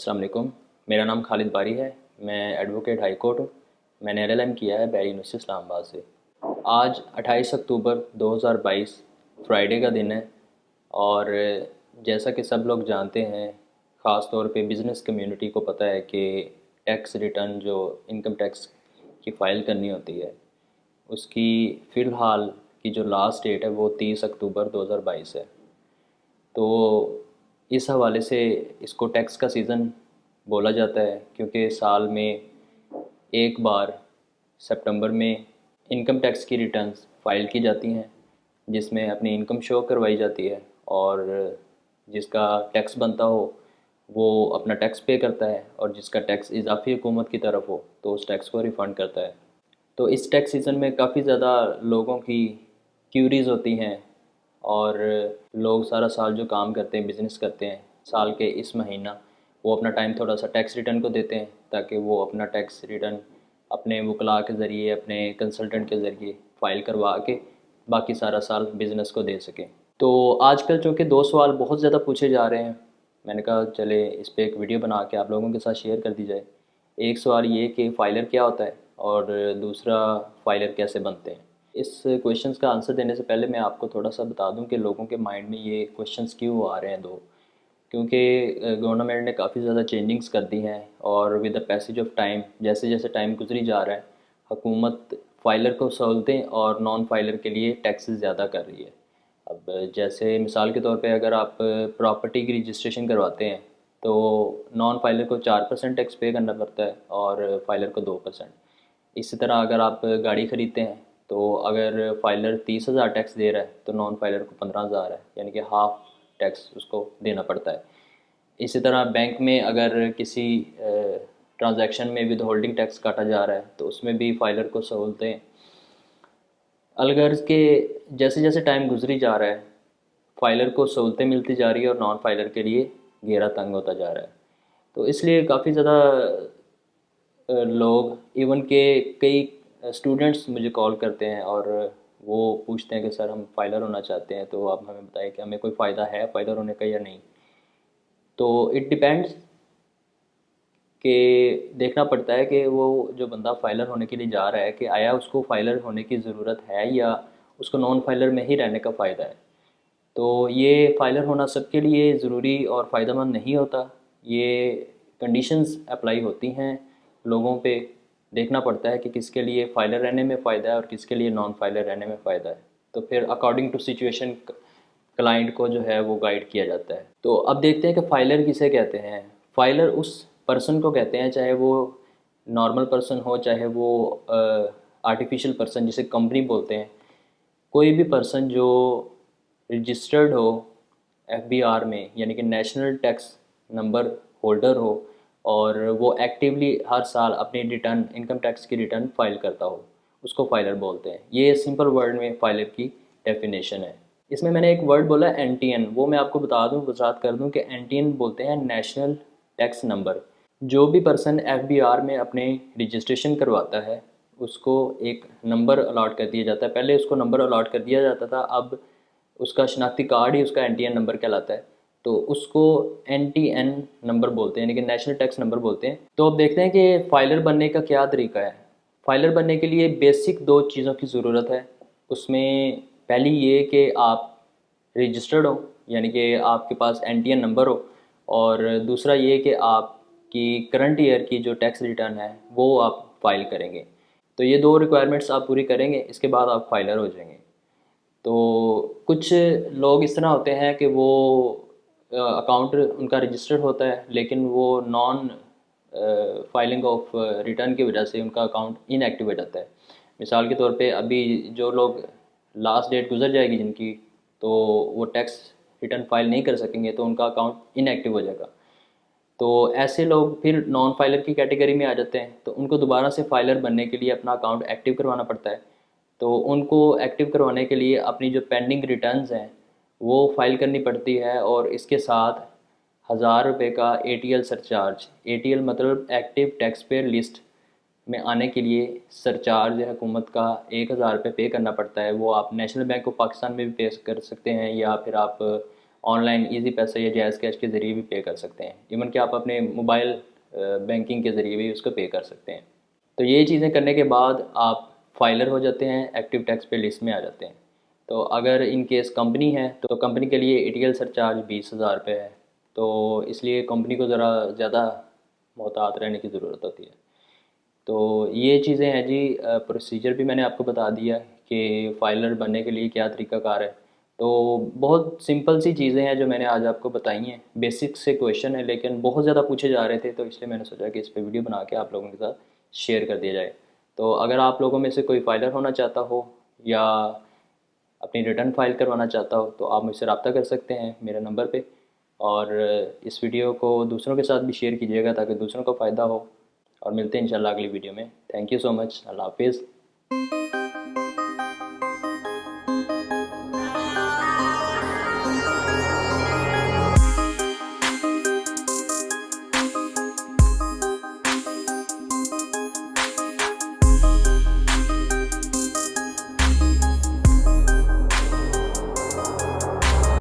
अस्सलाम वालेकुम। मेरा नाम खालिद बारी है। मैं एडवोकेट हाई कोर्ट हूँ। मैंने एलएलएम किया है बैरी यूनिवर्सिटी इस्लामाबाद से। आज 28 अक्टूबर 2022 फ्राइडे का दिन है और जैसा कि सब लोग जानते हैं, ख़ास तौर पे बिज़नेस कम्युनिटी को पता है कि टैक्स रिटर्न जो इनकम टैक्स की फ़ाइल करनी होती है, उसकी फ़िलहाल की जो लास्ट डेट है वो 30 अक्टूबर 2022 है। तो इस हवाले से इसको टैक्स का सीज़न बोला जाता है, क्योंकि साल में एक बार सितंबर में इनकम टैक्स की रिटर्न्स फाइल की जाती हैं, जिसमें अपनी इनकम शो करवाई जाती है और जिसका टैक्स बनता हो वो अपना टैक्स पे करता है और जिसका टैक्स इजाफी हुकूमत की तरफ हो तो उस टैक्स को रिफ़ंड करता है। तो इस टैक्स सीज़न में काफ़ी ज़्यादा लोगों की क्यूरीज़ होती हैं और लोग सारा साल जो काम करते हैं, बिज़नेस करते हैं, साल के इस महीना वो अपना टाइम थोड़ा सा टैक्स रिटर्न को देते हैं, ताकि वो अपना टैक्स रिटर्न अपने वकला के ज़रिए, अपने कंसल्टेंट के ज़रिए फ़ाइल करवा के बाकी सारा साल बिज़नेस को दे सकें। तो आजकल चूँकि दो सवाल बहुत ज़्यादा पूछे जा रहे हैं, मैंने कहा चले इस पे एक वीडियो बना के आप लोगों के साथ शेयर कर दी जाए। एक सवाल ये कि फ़ाइलर क्या होता है और दूसरा फ़ाइलर कैसे बनते हैं। इस क्वेश्चंस का आंसर देने से पहले मैं आपको थोड़ा सा बता दूं कि लोगों के माइंड में ये क्वेश्चंस क्यों आ रहे हैं दो, क्योंकि गवर्नमेंट ने काफ़ी ज़्यादा चेंजिंग्स कर दी हैं और with the passage of time, जैसे जैसे टाइम गुजरी जा रहा है, हुकूमत फ़ाइलर को सहूलतें और नॉन फाइलर के लिए टैक्सेस ज़्यादा कर रही है। अब जैसे मिसाल के तौर पे अगर आप प्रॉपर्टी की रजिस्ट्रेशन करवाते हैं तो नॉन फाइलर को 4% टैक्स पे करना पड़ता है और फाइलर को 2%। इसी तरह अगर आप गाड़ी ख़रीदते हैं तो अगर फाइलर 30,000 टैक्स दे रहा है तो नॉन फाइलर को 15,000 है, यानी कि हाफ़ टैक्स उसको देना पड़ता है। इसी तरह बैंक में अगर किसी ट्रांजैक्शन में विद होल्डिंग टैक्स काटा जा रहा है तो उसमें भी फाइलर को सहूलतें अलगर्ज के जैसे जैसे टाइम गुजरी जा रहा है, फाइलर को सहूलतें मिलती जा रही है और नॉन फाइलर के लिए घेरा तंग होता जा रहा है। तो इसलिए काफ़ी ज़्यादा लोग, इवन के कई स्टूडेंट्स मुझे कॉल करते हैं और वो पूछते हैं कि सर हम फाइलर होना चाहते हैं, तो आप हमें बताएं कि हमें कोई फ़ायदा है फाइलर होने का या नहीं। तो इट डिपेंड्स कि देखना पड़ता है कि वो जो बंदा फाइलर होने के लिए जा रहा है कि आया उसको फाइलर होने की ज़रूरत है या उसको नॉन फाइलर में ही रहने का फ़ायदा है। तो ये फ़ाइलर होना सबके लिए ज़रूरी और फ़ायदेमंद नहीं होता। ये कंडीशंस अप्लाई होती हैं लोगों पे। देखना पड़ता है कि किसके लिए फ़ाइलर रहने में फ़ायदा है और किसके लिए नॉन फाइलर रहने में फ़ायदा है। तो फिर अकॉर्डिंग टू सिचुएशन क्लाइंट को जो है वो गाइड किया जाता है। तो अब देखते हैं कि फ़ाइलर किसे कहते हैं। फ़ाइलर उस पर्सन को कहते हैं, चाहे वो नॉर्मल पर्सन हो, चाहे वो आर्टिफिशियल पर्सन जिसे कंपनी बोलते हैं। कोई भी पर्सन जो रजिस्टर्ड हो एफबीआर में, यानी कि नेशनल टैक्स नंबर होल्डर हो और वो एक्टिवली हर साल अपनी रिटर्न, इनकम टैक्स की रिटर्न फाइल करता हो, उसको फाइलर बोलते हैं। ये सिंपल वर्ड में फाइलर की डेफिनेशन है। इसमें मैंने एक वर्ड बोला एनटीएन, वो मैं आपको बता दूं, वजाहत कर दूं कि एनटीएन बोलते हैं नेशनल टैक्स नंबर। जो भी पर्सन एफबीआर में अपने रजिस्ट्रेशन करवाता है उसको एक नंबर अलॉट कर दिया जाता है। पहले उसको नंबर अलॉट कर दिया जाता था, अब उसका शनाख्ती कार्ड ही उसका एनटीएन नंबर कहलाता है। तो उसको एनटीएन नंबर बोलते हैं, यानी कि नेशनल टैक्स नंबर बोलते हैं। तो अब देखते हैं कि फाइलर बनने का क्या तरीका है। फाइलर बनने के लिए बेसिक दो चीज़ों की ज़रूरत है। उसमें पहली ये कि आप रजिस्टर्ड हो, यानी कि आपके पास एनटीएन नंबर हो, और दूसरा ये कि आपकी करंट ईयर की जो टैक्स रिटर्न है वो आप फाइल करेंगे। तो ये दो रिक्वायरमेंट्स आप पूरी करेंगे, इसके बाद आप फाइलर हो जाएंगे। तो कुछ लोग इस तरह होते हैं कि वो अकाउंट उनका रजिस्टर्ड होता है लेकिन वो नॉन फाइलिंग ऑफ रिटर्न की वजह से उनका अकाउंट इनएक्टिव हो जाता है। मिसाल के तौर पे अभी जो लोग लास्ट डेट गुजर जाएगी जिनकी, तो वो टैक्स रिटर्न फाइल नहीं कर सकेंगे तो उनका अकाउंट इनएक्टिव हो जाएगा। तो ऐसे लोग फिर नॉन फाइलर की कैटेगरी में आ जाते हैं, तो उनको दोबारा से फाइलर बनने के लिए अपना अकाउंट एक्टिव करवाना पड़ता है। तो उनको एक्टिव करवाने के लिए अपनी जो पेंडिंग रिटर्न्स हैं वो फाइल करनी पड़ती है और इसके साथ 1,000 रुपये का एटीएल सरचार्ज। एटीएल मतलब एक्टिव टैक्स पेयर लिस्ट में आने के लिए सरचार्ज है हुकूमत का, 1,000 रुपये पे करना पड़ता है। वो आप नेशनल बैंक ऑफ पाकिस्तान में भी पे कर सकते हैं या फिर आप ऑनलाइन इजी पैसे या जैज़ कैश के ज़रिए भी पे कर सकते हैं। इवन कि आप अपने मोबाइल बैंकिंग के ज़रिए भी उसको पे कर सकते हैं। तो ये चीज़ें करने के बाद आप फाइलर हो जाते हैं, एक्टिव टैक्स पे लिस्ट में आ जाते हैं। तो अगर इन केस कंपनी है तो कंपनी के लिए एटीएल सरचार्ज 20,000 रुपये है। तो इसलिए कंपनी को ज़रा ज़्यादा मोहतात रहने की ज़रूरत होती है। तो ये चीज़ें हैं जी। प्रोसीजर भी मैंने आपको बता दिया कि फ़ाइलर बनने के लिए क्या तरीक़ाकार है। तो बहुत सिंपल सी चीज़ें हैं जो मैंने आज आपको बताई हैं। बेसिक से क्वेश्चन है लेकिन बहुत ज़्यादा पूछे जा रहे थे, तो इसलिए मैंने सोचा कि इस पे वीडियो बना के आप लोगों के साथ शेयर कर दिया जाए। तो अगर आप लोगों में से कोई फ़ाइलर होना चाहता हो या अपनी रिटर्न फाइल करवाना चाहता हो तो आप मुझसे रब्ता कर सकते हैं मेरे नंबर पे। और इस वीडियो को दूसरों के साथ भी शेयर कीजिएगा ताकि दूसरों को फ़ायदा हो। और मिलते हैं इंशाल्लाह अगली वीडियो में। Thank you so much. अल्लाह हाफिज़।